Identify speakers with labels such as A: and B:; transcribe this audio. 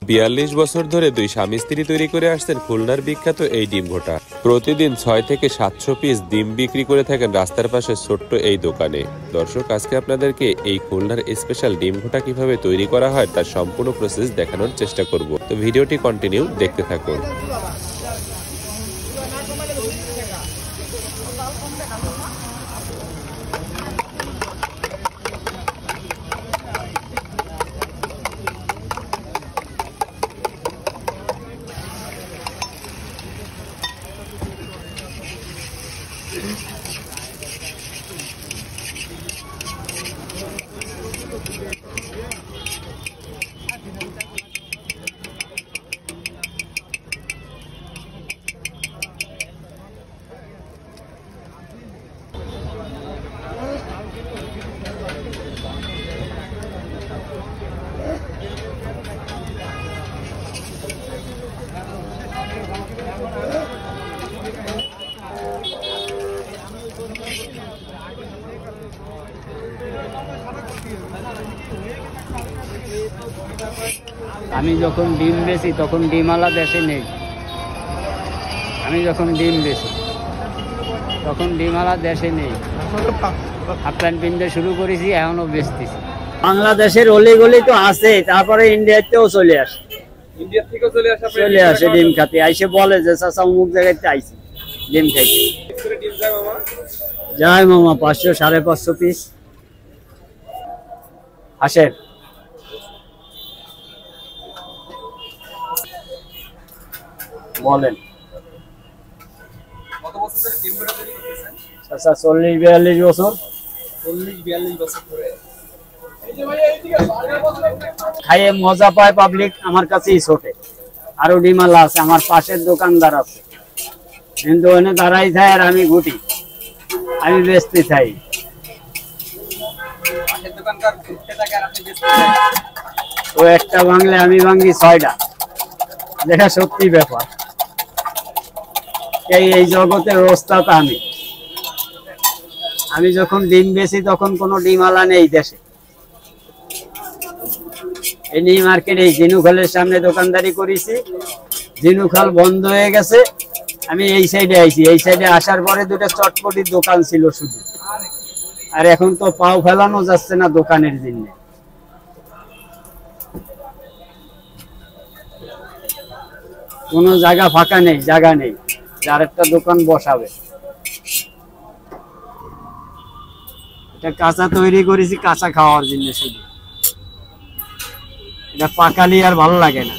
A: ৪২ বছর ধরে দুই স্বামী স্ত্রী তৈরি করে আসছেন খুলনার বিখ্যাত এই ডিম ঘোটা। প্রতিদিন ৬ থেকে ৭০০ পিস ডিম বিক্রি করে থাকেন রাস্তার পাশে ছোট্ট এই দোকানে। দর্শক, আজকে আপনাদেরকে এই খুলনার স্পেশাল ডিম ঘোটা কিভাবে তৈরি করা হয় তার সম্পূর্ণ প্রসেস দেখানোর চেষ্টা করব। তো ভিডিওটি কন্টিনিউ দেখতে থাকুন।
B: আমি যখন ডিম বেচি তখন ডিমওয়ালা দেশে নেই। আমি যখন ডিম বেচি তখন ডিমওয়ালা দেশে নেই। হাফ প্যান্ট পিনতে শুরু করেছি, এখনো বেচতেছি। বাংলাদেশের অলিগলি তো আছে, তারপরে ইন্ডিয়াতেও চলে আসে।
C: ইন্ডিয়া থেকে
B: চলে আসে ডিম খাতে, আইসে বলে যে চাচা অমুক জায়গাতে আইসি ডিম খাইতে। যায় মামা ৫০০ ৫৫০ পিস আসে। বলেন
C: কত বছর ধরে ডিম ঘোটা তৈরি করতেছেন?
B: আচ্ছা ৪০-৪২ বছর।
C: ৪০-৪২ বছর ধরে
B: খাইয়ে মজা পায় পাবলিক, আমার কাছেই ছোটে। আরো ডিমালা আছে, আমার পাশের দোকানদার আছে, কিন্তু ওখানে দাঁড়াই যায় আর আমি ঘুটি, আমি বেচতে চাই।
C: পাশের দোকানদার ঘুরতে থাকে আর আপনি বেচতে চান।
B: ও একটা ভাঙলে আমি ভাঙি ৬টা, যেটা সত্যি ব্যাপার। এই জগতের ওস্তাদ আমি যখন ডিম বেচি তখন কোনো ডিমালা নেই দেশে। এই নিউ মার্কেটে জিনুখালের সামনে দোকানদারি করেছি, জিনুখাল বন্ধ হয়ে গেছে, আমি এই সাইডে আইছি। এই সাইডে আসার পরে দুটো চটপটির দোকান ছিল শুধু, আর এখন তো পাও ফেলানো যাচ্ছে না দোকানের জন্য। কোনো জায়গা ফাঁকা নেই, জায়গা নেই যার একটা দোকান বসাবে। এটা কাঁচা তৈরি করেছি কাঁচা খাওয়ার জন্য শুধু, এটা পাকালি আর ভালো লাগে না।